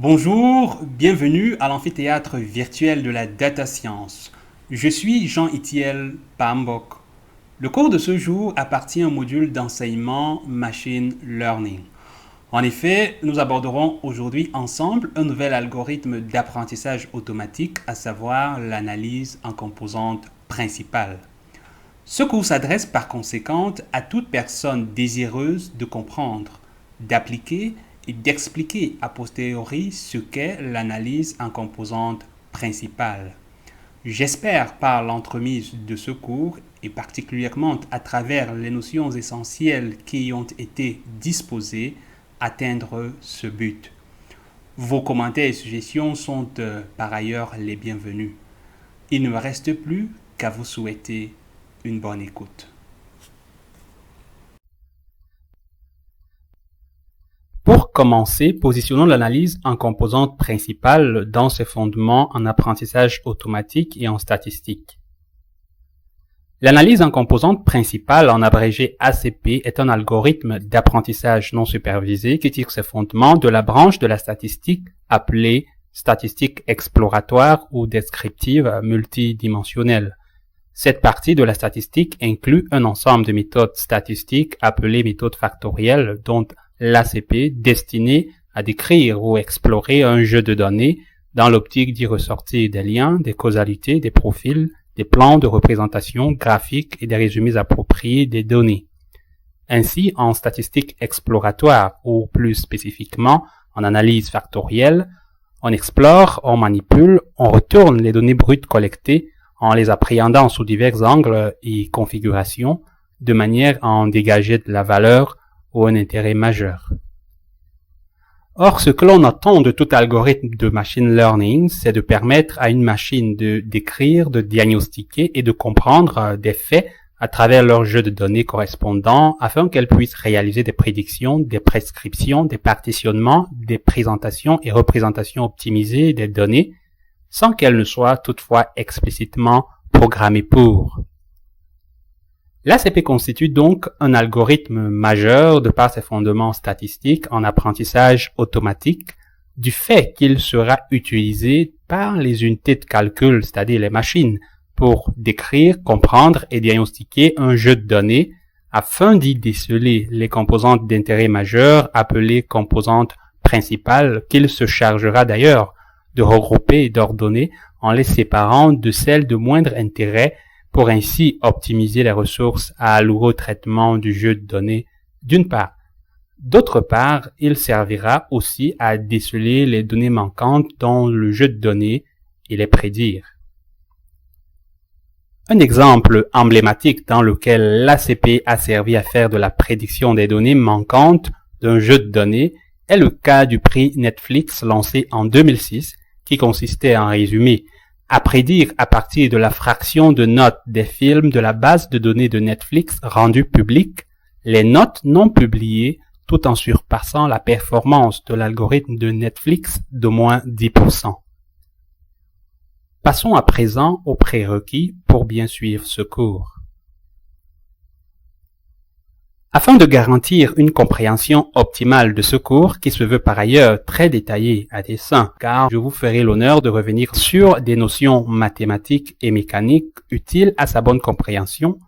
Bonjour, bienvenue à l'amphithéâtre virtuel de la data science. Je suis Jean-Itiel Pambok. Le cours de ce jour appartient au module d'enseignement Machine Learning. En effet, nous aborderons aujourd'hui ensemble un nouvel algorithme d'apprentissage automatique, à savoir l'analyse en composantes principales. Ce cours s'adresse par conséquent à toute personne désireuse de comprendre, d'appliquer et d'expliquer a posteriori ce qu'est l'analyse en composantes principales. J'espère par l'entremise de ce cours et particulièrement à travers les notions essentielles qui y ont été disposées, atteindre ce but. Vos commentaires et suggestions sont par ailleurs les bienvenus. Il ne me reste plus qu'à vous souhaiter une bonne écoute. Pour commencer, positionnons l'analyse en composantes principales dans ses fondements en apprentissage automatique et en statistique. L'analyse en composantes principales, en abrégé ACP, est un algorithme d'apprentissage non supervisé qui tire ses fondements de la branche de la statistique appelée statistique exploratoire ou descriptive multidimensionnelle. Cette partie de la statistique inclut un ensemble de méthodes statistiques appelées méthodes factorielles, dont l'ACP destiné à décrire ou explorer un jeu de données dans l'optique d'y ressortir des liens, des causalités, des profils, des plans de représentation graphique et des résumés appropriés des données. Ainsi, en statistique exploratoire ou plus spécifiquement en analyse factorielle, on explore, on manipule, on retourne les données brutes collectées en les appréhendant sous divers angles et configurations de manière à en dégager de la valeur ou un intérêt majeur. Or, ce que l'on attend de tout algorithme de machine learning, c'est de permettre à une machine de décrire, de diagnostiquer et de comprendre des faits à travers leur jeu de données correspondant afin qu'elle puisse réaliser des prédictions, des prescriptions, des partitionnements, des présentations et représentations optimisées des données sans qu'elles ne soient toutefois explicitement programmées pour. L'ACP constitue donc un algorithme majeur de par ses fondements statistiques en apprentissage automatique, du fait qu'il sera utilisé par les unités de calcul, c'est-à-dire les machines, pour décrire, comprendre et diagnostiquer un jeu de données afin d'y déceler les composantes d'intérêt majeur appelées composantes principales qu'il se chargera d'ailleurs de regrouper et d'ordonner en les séparant de celles de moindre intérêt pour ainsi optimiser les ressources à allouer au traitement du jeu de données d'une part. D'autre part, il servira aussi à déceler les données manquantes dans le jeu de données et les prédire. Un exemple emblématique dans lequel l'ACP a servi à faire de la prédiction des données manquantes d'un jeu de données est le cas du prix Netflix lancé en 2006 qui consistait en résumé à prédire à partir de la fraction de notes des films de la base de données de Netflix rendue publique les notes non publiées tout en surpassant la performance de l'algorithme de Netflix d'au moins 10%. Passons à présent aux prérequis pour bien suivre ce cours. Afin de garantir une compréhension optimale de ce cours, qui se veut par ailleurs très détaillé à dessein, car je vous ferai l'honneur de revenir sur des notions mathématiques et mécaniques utiles à sa bonne compréhension,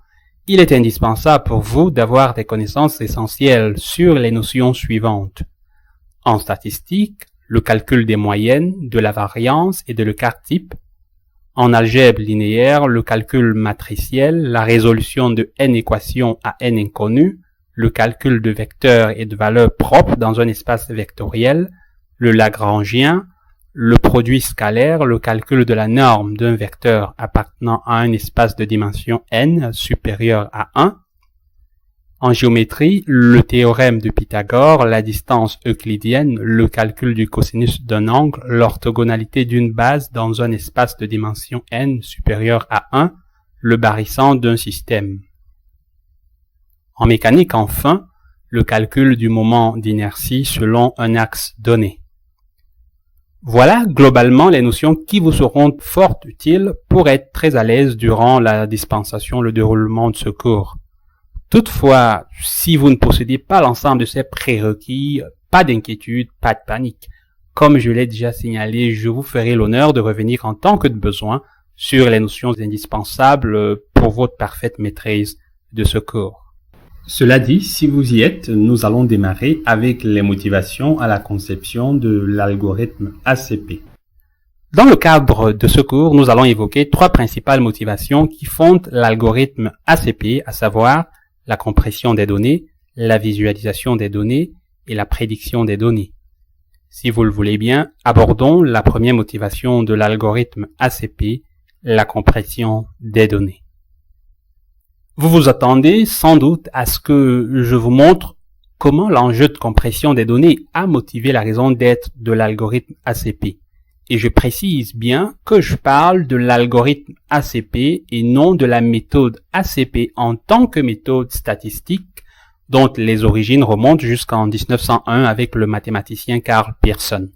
il est indispensable pour vous d'avoir des connaissances essentielles sur les notions suivantes. En statistique, le calcul des moyennes, de la variance et de l'écart type. En algèbre linéaire, le calcul matriciel, la résolution de n équations à n inconnues, le calcul de vecteurs et de valeurs propres dans un espace vectoriel, le lagrangien, le produit scalaire, le calcul de la norme d'un vecteur appartenant à un espace de dimension n supérieur à 1. En géométrie, le théorème de Pythagore, la distance euclidienne, le calcul du cosinus d'un angle, l'orthogonalité d'une base dans un espace de dimension n supérieur à 1, le barycent d'un système. En mécanique, enfin, le calcul du moment d'inertie selon un axe donné. Voilà globalement les notions qui vous seront fort utiles pour être très à l'aise durant la dispensation, le déroulement de ce cours. Toutefois, si vous ne possédez pas l'ensemble de ces prérequis, pas d'inquiétude, pas de panique. comme je l'ai déjà signalé, je vous ferai l'honneur de revenir en tant que de besoin sur les notions indispensables pour votre parfaite maîtrise de ce cours. Cela dit, si vous y êtes, nous allons démarrer avec les motivations à la conception de l'algorithme ACP. Dans le cadre de ce cours, nous allons évoquer trois principales motivations qui fondent l'algorithme ACP, à savoir la compression des données, la visualisation des données et la prédiction des données. Si vous le voulez bien, abordons la première motivation de l'algorithme ACP, la compression des données. Vous vous attendez sans doute à ce que je vous montre comment l'enjeu de compression des données a motivé la raison d'être de l'algorithme ACP. Et je précise bien que je parle de l'algorithme ACP et non de la méthode ACP en tant que méthode statistique dont les origines remontent jusqu'en 1901 avec le mathématicien Karl Pearson.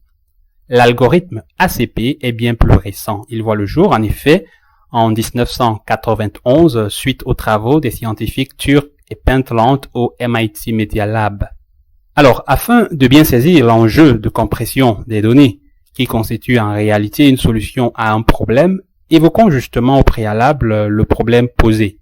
L'algorithme ACP est bien plus récent. Il voit le jour, en effet, en 1991 suite aux travaux des scientifiques turcs et Pentland au MIT Media Lab. Alors, afin de bien saisir l'enjeu de compression des données, qui constitue en réalité une solution à un problème, évoquons justement au préalable le problème posé.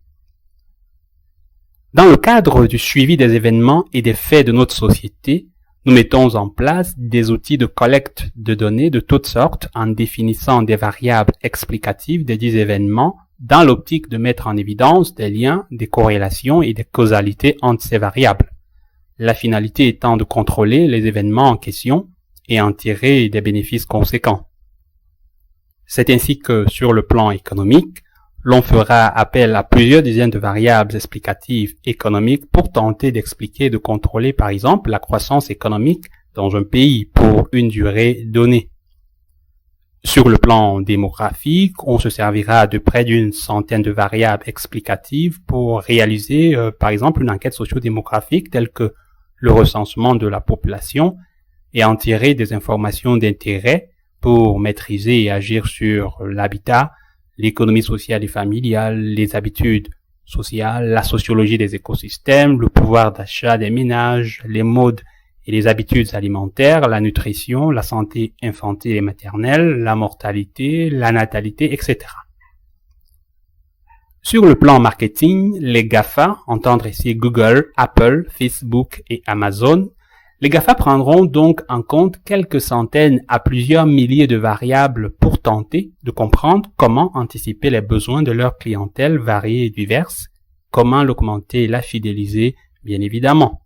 Dans le cadre du suivi des événements et des faits de notre société, nous mettons en place des outils de collecte de données de toutes sortes en définissant des variables explicatives des dits événements dans l'optique de mettre en évidence des liens, des corrélations et des causalités entre ces variables. La finalité étant de contrôler les événements en question et en tirer des bénéfices conséquents. C'est ainsi que, sur le plan économique, l'on fera appel à plusieurs dizaines de variables explicatives économiques pour tenter d'expliquer et de contrôler par exemple la croissance économique dans un pays pour une durée donnée. Sur le plan démographique, on se servira de près d'une centaine de variables explicatives pour réaliser par exemple une enquête socio-démographique telle que le recensement de la population et en tirer des informations d'intérêt pour maîtriser et agir sur l'habitat, l'économie sociale et familiale, les habitudes sociales, la sociologie des écosystèmes, le pouvoir d'achat des ménages, les modes et les habitudes alimentaires, la nutrition, la santé infantile et maternelle, la mortalité, la natalité, etc. Sur le plan marketing, les GAFA, entendre ici Google, Apple, Facebook et Amazon, les GAFA prendront donc en compte quelques centaines à plusieurs milliers de variables pour tenter de comprendre comment anticiper les besoins de leur clientèle variée et diverse, comment l'augmenter et la fidéliser, bien évidemment.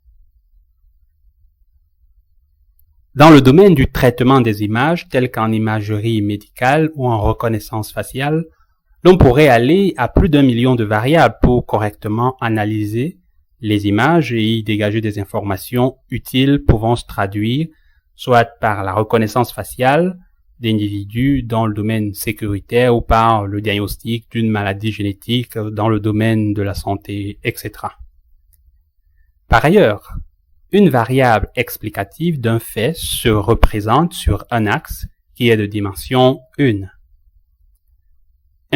Dans le domaine du traitement des images, tel qu'en imagerie médicale ou en reconnaissance faciale, l'on pourrait aller à plus d'1 million de variables pour correctement analyser les images et y dégager des informations utiles pouvant se traduire soit par la reconnaissance faciale d'individus dans le domaine sécuritaire ou par le diagnostic d'une maladie génétique dans le domaine de la santé, etc. Par ailleurs, une variable explicative d'un fait se représente sur un axe qui est de dimension 1.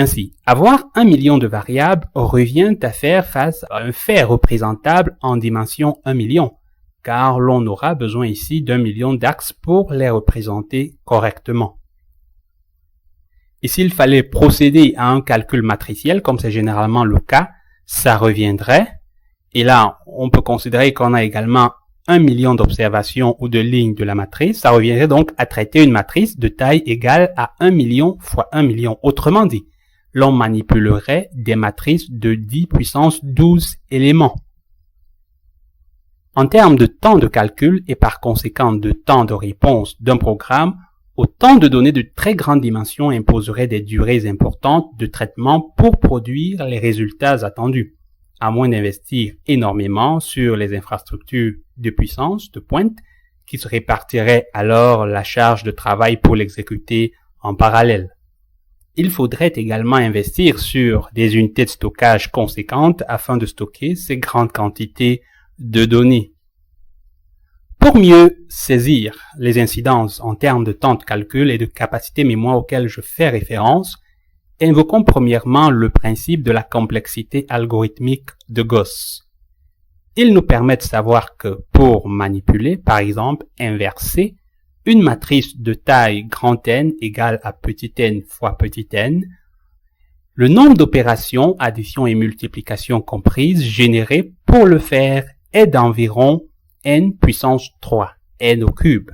Ainsi, avoir 1 million de variables revient à faire face à un fait représentable en dimension 1 million, car l'on aura besoin ici d'1 million d'axes pour les représenter correctement. Et s'il fallait procéder à un calcul matriciel, comme c'est généralement le cas, ça reviendrait, et là, on peut considérer qu'on a également 1 million d'observations ou de lignes de la matrice, ça reviendrait donc à traiter une matrice de taille égale à 1 million fois 1 million. Autrement dit, l'on manipulerait des matrices de 10 puissance 12 éléments. En termes de temps de calcul et par conséquent de temps de réponse d'un programme, autant de données de très grande dimension imposeraient des durées importantes de traitement pour produire les résultats attendus, à moins d'investir énormément sur les infrastructures de puissance, de pointe, qui se répartiraient alors la charge de travail pour l'exécuter en parallèle. Il faudrait également investir sur des unités de stockage conséquentes afin de stocker ces grandes quantités de données. Pour mieux saisir les incidences en termes de temps de calcul et de capacité mémoire auxquelles je fais référence, invoquons premièrement le principe de la complexité algorithmique de Gauss. Il nous permet de savoir que pour manipuler, par exemple, inverser, une matrice de taille grand N égale à petit n fois petit n, le nombre d'opérations, addition et multiplication comprises, générées pour le faire est d'environ n puissance 3, n au cube.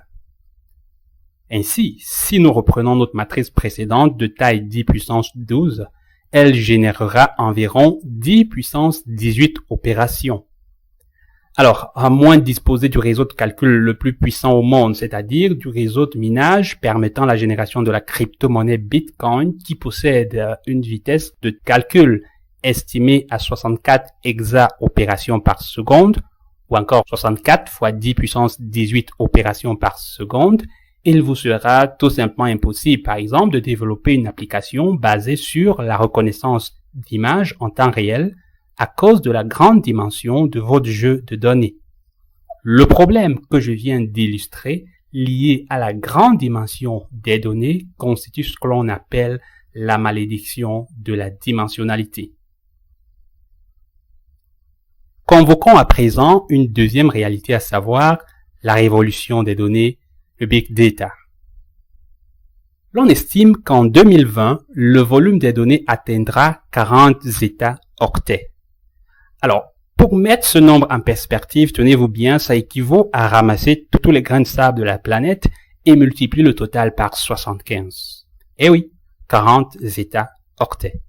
Ainsi, si nous reprenons notre matrice précédente de taille 10 puissance 12, elle générera environ 10 puissance 18 opérations. Alors, à moins de disposer du réseau de calcul le plus puissant au monde, c'est-à-dire du réseau de minage permettant la génération de la crypto-monnaie Bitcoin qui possède une vitesse de calcul estimée à 64 opérations par seconde, ou encore 64 fois 10 puissance 18 opérations par seconde, il vous sera tout simplement impossible, par exemple, de développer une application basée sur la reconnaissance d'images en temps réel à cause de la grande dimension de votre jeu de données. Le problème que je viens d'illustrer, lié à la grande dimension des données, constitue ce que l'on appelle la malédiction de la dimensionnalité. Convoquons à présent une deuxième réalité, à savoir la révolution des données, le Big Data. L'on estime qu'en 2020, le volume des données atteindra 40 zeta-octets. Alors, pour mettre ce nombre en perspective, tenez-vous bien, ça équivaut à ramasser tous les grains de sable de la planète et multiplier le total par 75. Eh oui, 40 zeta-octets.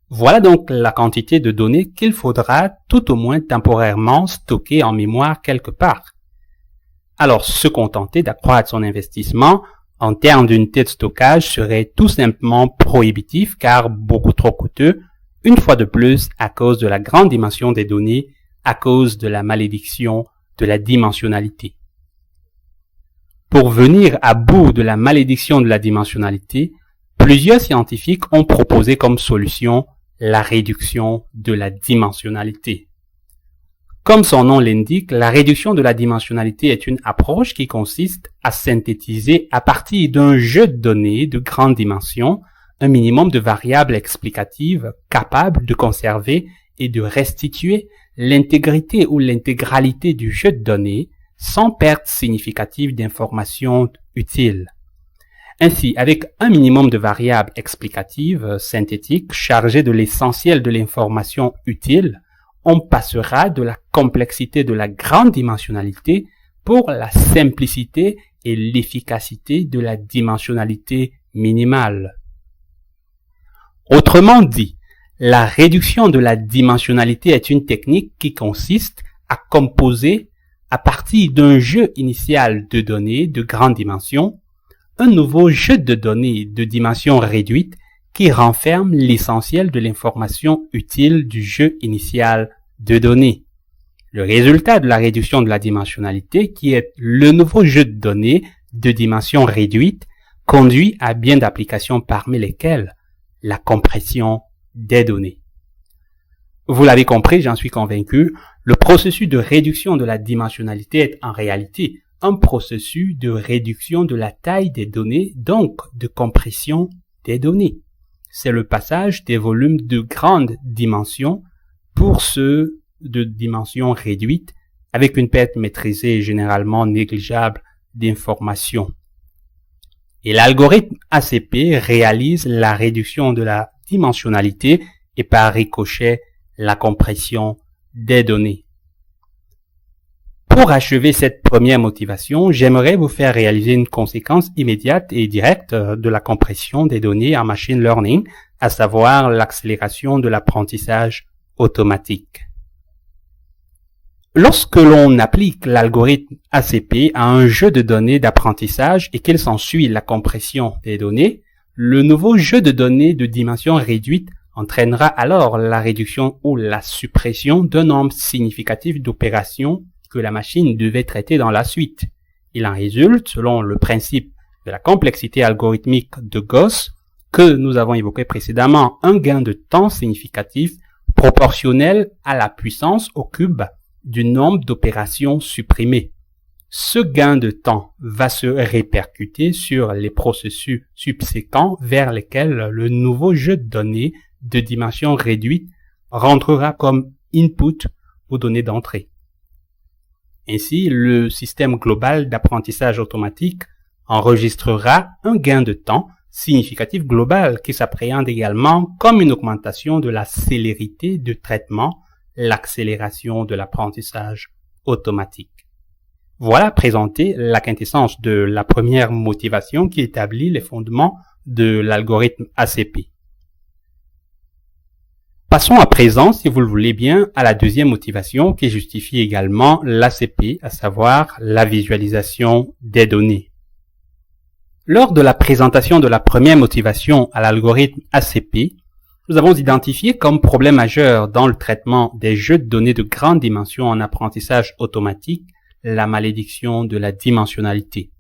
Voilà donc la quantité de données qu'il faudra tout au moins temporairement stocker en mémoire quelque part. Alors, se contenter d'accroître son investissement en termes d'unité de stockage serait tout simplement prohibitif car beaucoup trop coûteux, une fois de plus à cause de la grande dimension des données, à cause de la malédiction de la dimensionnalité. Pour venir à bout de la malédiction de la dimensionnalité, plusieurs scientifiques ont proposé comme solution la réduction de la dimensionnalité. Comme son nom l'indique, la réduction de la dimensionnalité est une approche qui consiste à synthétiser à partir d'un jeu de données de grande dimension un minimum de variables explicatives capables de conserver et de restituer l'intégrité ou l'intégralité du jeu de données sans perte significative d'informations utiles. Ainsi, avec un minimum de variables explicatives synthétiques chargées de l'essentiel de l'information utile, on passera de la complexité de la grande dimensionnalité pour la simplicité et l'efficacité de la dimensionnalité minimale. Autrement dit, la réduction de la dimensionnalité est une technique qui consiste à composer, à partir d'un jeu initial de données de grande dimension, un nouveau jeu de données de dimension réduite qui renferme l'essentiel de l'information utile du jeu initial de données. Le résultat de la réduction de la dimensionnalité, qui est le nouveau jeu de données de dimension réduite, conduit à bien d'applications parmi lesquelles la compression des données. Vous l'avez compris, j'en suis convaincu, le processus de réduction de la dimensionnalité est en réalité un processus de réduction de la taille des données, donc de compression des données. C'est le passage des volumes de grande dimension pour ceux de dimension réduite, avec une perte maîtrisée et généralement négligeable d'informations. Et l'algorithme ACP réalise la réduction de la dimensionnalité et par ricochet la compression des données. Pour achever cette première motivation, j'aimerais vous faire réaliser une conséquence immédiate et directe de la compression des données en machine learning, à savoir l'accélération de l'apprentissage automatique. Lorsque l'on applique l'algorithme ACP à un jeu de données d'apprentissage et qu'il s'ensuit la compression des données, le nouveau jeu de données de dimension réduite entraînera alors la réduction ou la suppression d'un nombre significatif d'opérations que la machine devait traiter dans la suite. Il en résulte, selon le principe de la complexité algorithmique de Gauss, que nous avons évoqué précédemment, un gain de temps significatif proportionnel à la puissance au cube du nombre d'opérations supprimées. Ce gain de temps va se répercuter sur les processus subséquents vers lesquels le nouveau jeu de données de dimension réduite rentrera comme input aux données d'entrée. Ainsi, le système global d'apprentissage automatique enregistrera un gain de temps significatif global qui s'appréhende également comme une augmentation de la célérité de traitement, l'accélération de l'apprentissage automatique. Voilà présenté la quintessence de la première motivation qui établit les fondements de l'algorithme ACP. Passons à présent, si vous le voulez bien, à la deuxième motivation qui justifie également l'ACP, à savoir la visualisation des données. Lors de la présentation de la première motivation à l'algorithme ACP, nous avons identifié comme problème majeur dans le traitement des jeux de données de grande dimension en apprentissage automatique la malédiction de la dimensionnalité.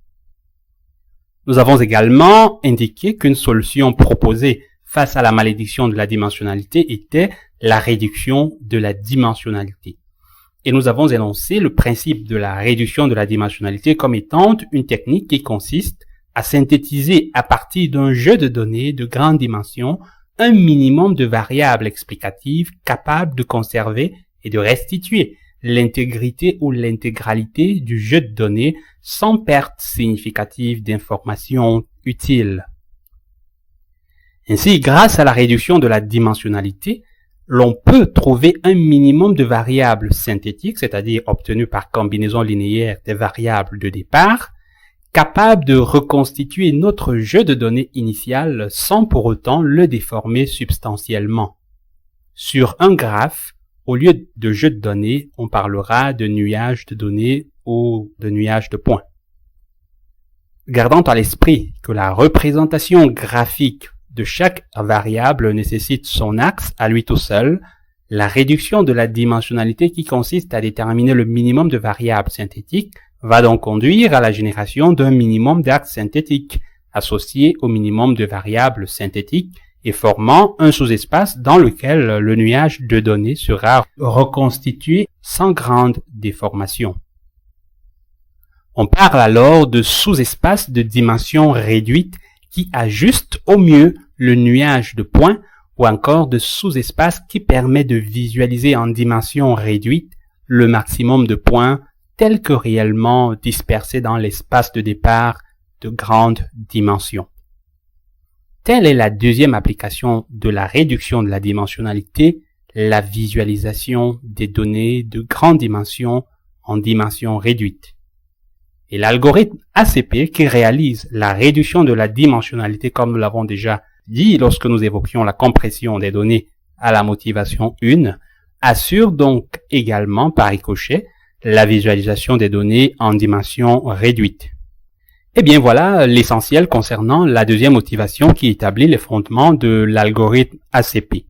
Nous avons également indiqué qu'une solution proposée face à la malédiction de la dimensionnalité était la réduction de la dimensionnalité. Et nous avons énoncé le principe de la réduction de la dimensionnalité comme étant une technique qui consiste à synthétiser à partir d'un jeu de données de grande dimension un minimum de variables explicatives capables de conserver et de restituer l'intégrité ou l'intégralité du jeu de données sans perte significative d'informations utiles. Ainsi, grâce à la réduction de la dimensionnalité, l'on peut trouver un minimum de variables synthétiques, c'est-à-dire obtenues par combinaison linéaire des variables de départ, capable de reconstituer notre jeu de données initial sans pour autant le déformer substantiellement. Sur un graphe, au lieu de jeu de données, on parlera de nuage de données ou de nuage de points. Gardant à l'esprit que la représentation graphique de chaque variable nécessite son axe à lui tout seul, la réduction de la dimensionnalité qui consiste à déterminer le minimum de variables synthétiques va donc conduire à la génération d'un minimum d'axes synthétiques associé au minimum de variables synthétiques et formant un sous-espace dans lequel le nuage de données sera reconstitué sans grande déformation. On parle alors de sous-espace de dimension réduite qui ajuste au mieux le nuage de points ou encore de sous-espace qui permet de visualiser en dimension réduite le maximum de points tels que réellement dispersés dans l'espace de départ de grande dimension. Telle est la deuxième application de la réduction de la dimensionnalité, la visualisation des données de grande dimension en dimension réduite. Et l'algorithme ACP qui réalise la réduction de la dimensionnalité comme nous l'avons déjà dit lorsque nous évoquions la compression des données à la motivation 1, assure donc également par ricochet la visualisation des données en dimension réduite. Eh bien voilà l'essentiel concernant la deuxième motivation qui établit les fondements de l'algorithme ACP.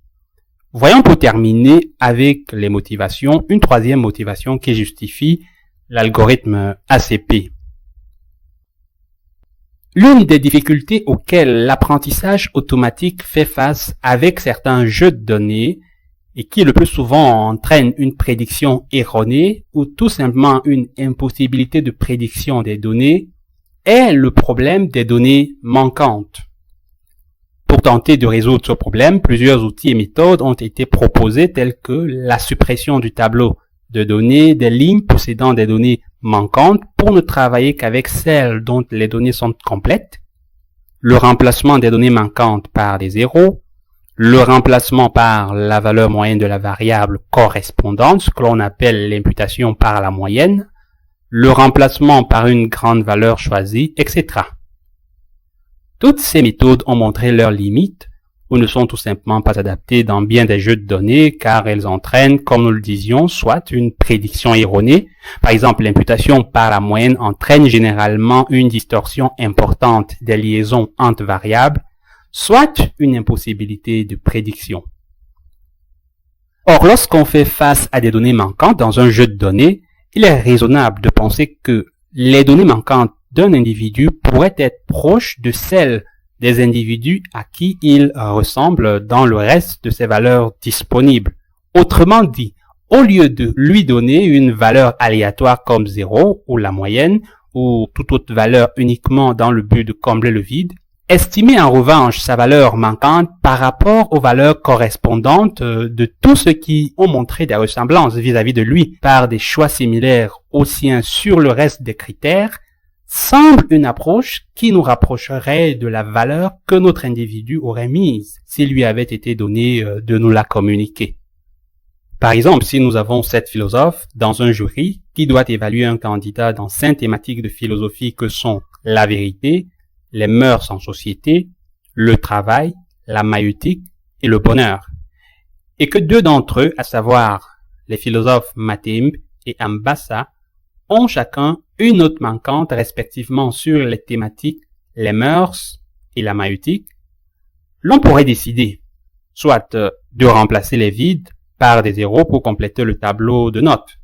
Voyons pour terminer avec les motivations, une troisième motivation qui justifie l'algorithme ACP. L'une des difficultés auxquelles l'apprentissage automatique fait face avec certains jeux de données et qui le plus souvent entraîne une prédiction erronée ou tout simplement une impossibilité de prédiction des données, est le problème des données manquantes. Pour tenter de résoudre ce problème, plusieurs outils et méthodes ont été proposés tels que la suppression du tableau de données des lignes possédant des données manquantes pour ne travailler qu'avec celles dont les données sont complètes, le remplacement des données manquantes par des zéros, le remplacement par la valeur moyenne de la variable correspondante, ce que l'on appelle l'imputation par la moyenne, le remplacement par une grande valeur choisie, etc. Toutes ces méthodes ont montré leurs limites ou ne sont tout simplement pas adaptées dans bien des jeux de données car elles entraînent, comme nous le disions, soit une prédiction erronée. Par exemple, l'imputation par la moyenne entraîne généralement une distorsion importante des liaisons entre variables, soit une impossibilité de prédiction. Or, lorsqu'on fait face à des données manquantes dans un jeu de données, il est raisonnable de penser que les données manquantes d'un individu pourraient être proches de celles des individus à qui il ressemble dans le reste de ses valeurs disponibles. Autrement dit, au lieu de lui donner une valeur aléatoire comme 0 ou la moyenne ou toute autre valeur uniquement dans le but de combler le vide, Estimer en revanche sa valeur manquante par rapport aux valeurs correspondantes de tous ceux qui ont montré des ressemblances vis-à-vis de lui par des choix similaires aux siens sur le reste des critères semble une approche qui nous rapprocherait de la valeur que notre individu aurait mise s'il lui avait été donné de nous la communiquer. Par exemple, si nous avons 7 philosophes dans un jury qui doit évaluer un candidat dans 5 thématiques de philosophie que sont la vérité, les mœurs en société, le travail, la maïeutique et le bonheur, et que 2 d'entre eux, à savoir les philosophes Matimbe et Ambassa, ont chacun une note manquante respectivement sur les thématiques, les mœurs et la maïeutique, l'on pourrait décider soit de remplacer les vides par des zéros pour compléter le tableau de notes.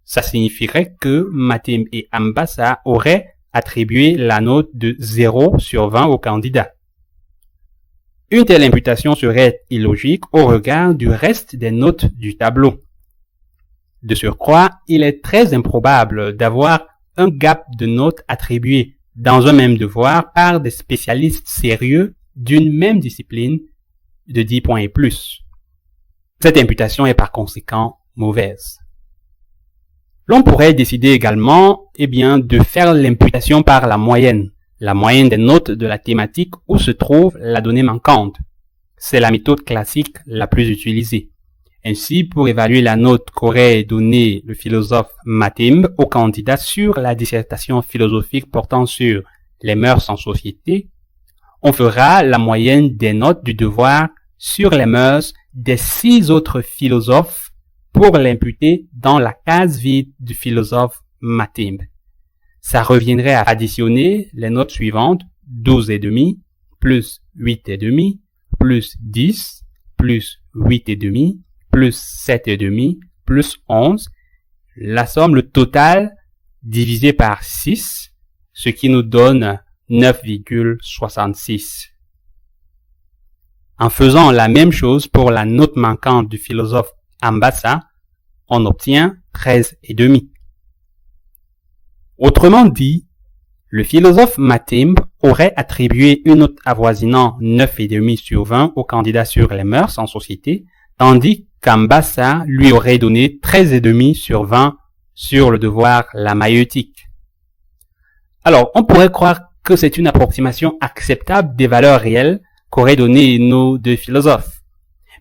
Ça signifierait que Matimbe et Ambassa auraient attribué la note de 0 sur 20 au candidat. Une telle imputation serait illogique au regard du reste des notes du tableau. De surcroît, il est très improbable d'avoir un gap de notes attribuées dans un même devoir par des spécialistes sérieux d'une même discipline de 10 points et plus. Cette imputation est par conséquent mauvaise. L'on pourrait décider également, de faire l'imputation par la moyenne des notes de la thématique où se trouve la donnée manquante. C'est la méthode classique la plus utilisée. Ainsi, pour évaluer la note qu'aurait donnée le philosophe Matimbe au candidat sur la dissertation philosophique portant sur les mœurs en société, on fera la moyenne des notes du devoir sur les mœurs des 6 autres philosophes pour l'imputer dans la case vide du philosophe Matimbe. Ça reviendrait à additionner les notes suivantes, 12,5, plus 8,5, plus 10, plus 8,5, plus 7,5, plus 11, la somme, le total, divisé par 6, ce qui nous donne 9,66. En faisant la même chose pour la note manquante du philosophe Ambassa, on obtient 13,5. Autrement dit, le philosophe Matimbe aurait attribué une note avoisinant 9,5 sur 20 au candidat sur les mœurs en société, tandis qu'Ambassa lui aurait donné 13,5 sur 20 sur le devoir la maïeutique. Alors, on pourrait croire que c'est une approximation acceptable des valeurs réelles qu'auraient donné nos 2 philosophes.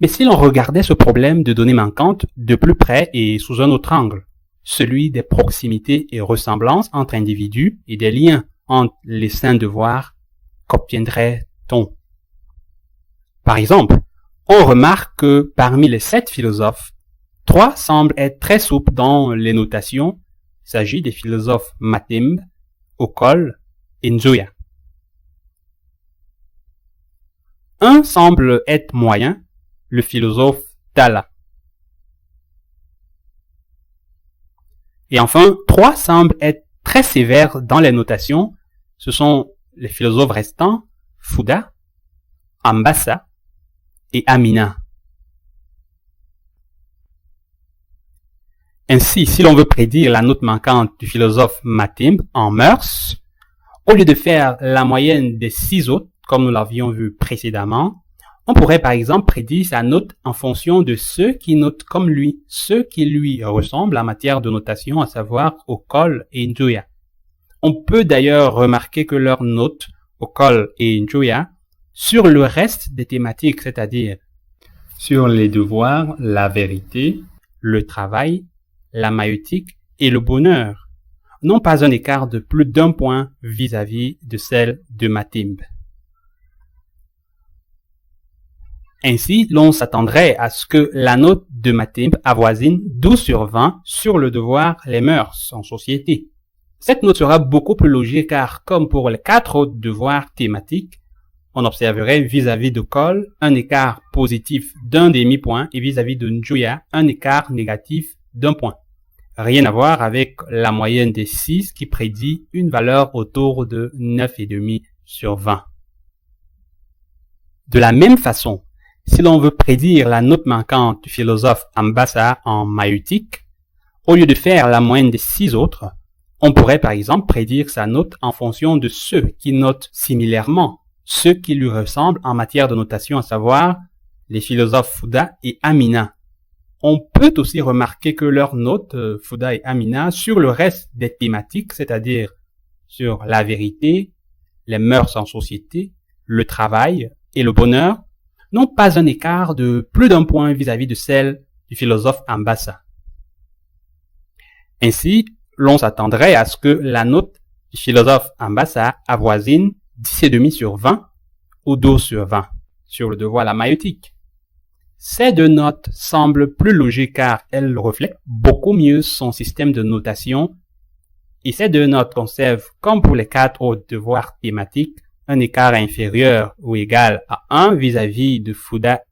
Mais si l'on regardait ce problème de données manquantes de plus près et sous un autre angle, celui des proximités et ressemblances entre individus et des liens entre les 5 devoirs, qu'obtiendrait-on? Par exemple, on remarque que parmi les 7 philosophes, 3 semblent être très souples dans les notations. Il s'agit des philosophes Matimbe, Okol et Njoya. Un semble être moyen, le philosophe Tala. Et enfin, 3 semblent être très sévères dans les notations. Ce sont les philosophes restants, Fouda, Ambassa et Amina. Ainsi, si l'on veut prédire la note manquante du philosophe Matimbe en mœurs, au lieu de faire la moyenne des 6 autres, comme nous l'avions vu précédemment, on pourrait par exemple prédire sa note en fonction de ceux qui notent comme lui, ceux qui lui ressemblent en matière de notation, à savoir Okol et Njoya. On peut d'ailleurs remarquer que leurs notes, Okol et Njoya, sur le reste des thématiques, c'est-à-dire sur les devoirs, la vérité, le travail, la maïeutique et le bonheur, n'ont pas un écart de plus d'1 point vis-à-vis de celle de Matimbe. Ainsi, l'on s'attendrait à ce que la note de Matimbe avoisine 12 sur 20 sur le devoir les mœurs en société. Cette note sera beaucoup plus logique car, comme pour les 4 autres devoirs thématiques, on observerait vis-à-vis de Okol un écart positif d'1 demi-point et vis-à-vis de Njoya un écart négatif d'1 point. Rien à voir avec la moyenne des 6 qui prédit une valeur autour de 9,5 sur 20. De la même façon, si l'on veut prédire la note manquante du philosophe Ambassa en maïeutique, au lieu de faire la moyenne des 6 autres, on pourrait par exemple prédire sa note en fonction de ceux qui notent similairement ceux qui lui ressemblent en matière de notation, à savoir les philosophes Fouda et Amina. On peut aussi remarquer que leurs notes, Fouda et Amina, sur le reste des thématiques, c'est-à-dire sur la vérité, les mœurs en société, le travail et le bonheur, n'ont pas un écart de plus d'un point vis-à-vis de celle du philosophe Ambassa. Ainsi, l'on s'attendrait à ce que la note du philosophe Ambassa avoisine 10,5 sur 20 ou 12 sur 20 sur le devoir la maïeutique. Ces deux notes semblent plus logiques car elles reflètent beaucoup mieux son système de notation et ces deux notes conservent, comme pour les 4 autres devoirs thématiques, un écart inférieur ou égal à 1 vis-à-vis de Fouda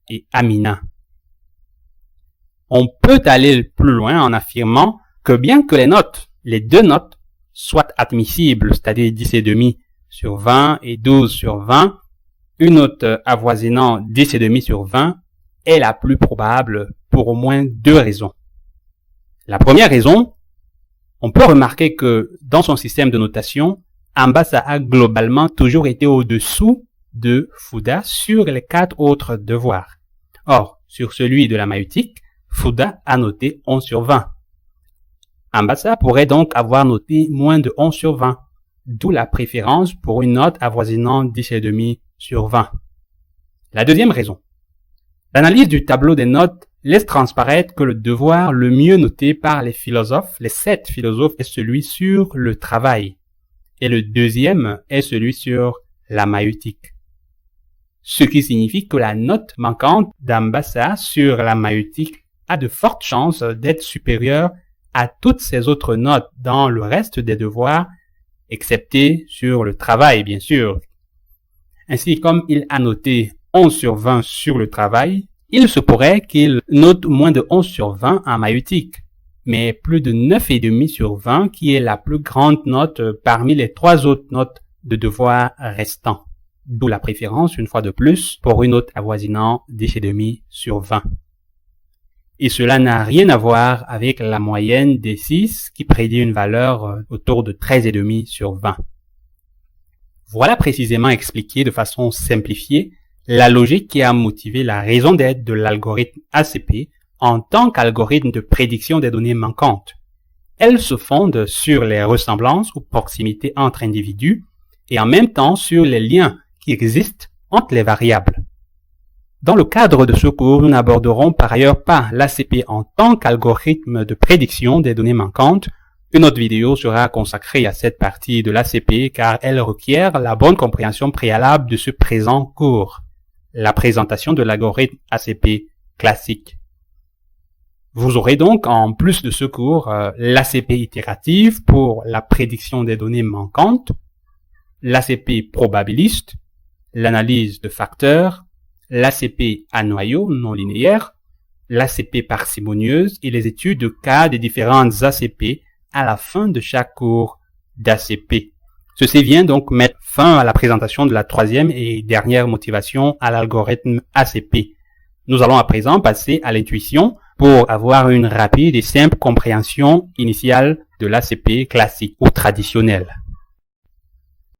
et Amina. On peut aller plus loin en affirmant que bien que les deux notes, soient admissibles, c'est-à-dire 10,5 sur 20 et 12 sur 20, une note avoisinant 10,5 sur 20 est la plus probable pour au moins 2 raisons. La première raison, on peut remarquer que dans son système de notation, Ambassa a globalement toujours été au-dessous de Fouda sur les 4 autres devoirs. Or, sur celui de la maïeutique, Fouda a noté 11 sur 20. Ambassa pourrait donc avoir noté moins de 11 sur 20, d'où la préférence pour une note avoisinant 10,5 sur 20. La deuxième raison. L'analyse du tableau des notes laisse transparaître que le devoir le mieux noté par les 7 philosophes, est celui sur le travail. Et le deuxième est celui sur la maïeutique. Ce qui signifie que la note manquante d'Ambassa sur la maïeutique a de fortes chances d'être supérieure à toutes ces autres notes dans le reste des devoirs, excepté sur le travail, bien sûr. Ainsi, comme il a noté 11 sur 20 sur le travail, il se pourrait qu'il note moins de 11 sur 20 en maïeutique, mais plus de 9,5 sur 20 qui est la plus grande note parmi les 3 autres notes de devoir restants. D'où la préférence, une fois de plus, pour une note avoisinant 10,5 sur 20. Et cela n'a rien à voir avec la moyenne des 6 qui prédit une valeur autour de 13,5 sur 20. Voilà précisément expliqué de façon simplifiée la logique qui a motivé la raison d'être de l'algorithme ACP en tant qu'algorithme de prédiction des données manquantes. Elle se fonde sur les ressemblances ou proximités entre individus et en même temps sur les liens qui existent entre les variables. Dans le cadre de ce cours, nous n'aborderons par ailleurs pas l'ACP en tant qu'algorithme de prédiction des données manquantes. Une autre vidéo sera consacrée à cette partie de l'ACP car elle requiert la bonne compréhension préalable de ce présent cours, la présentation de l'algorithme ACP classique. Vous aurez donc, en plus de ce cours, l'ACP itérative pour la prédiction des données manquantes, l'ACP probabiliste, l'analyse de facteurs, l'ACP à noyau non linéaire, l'ACP parcimonieuse et les études de cas des différentes ACP à la fin de chaque cours d'ACP. Ceci vient donc mettre fin à la présentation de la troisième et dernière motivation à l'algorithme ACP. Nous allons à présent passer à l'intuition pour avoir une rapide et simple compréhension initiale de l'ACP classique ou traditionnelle.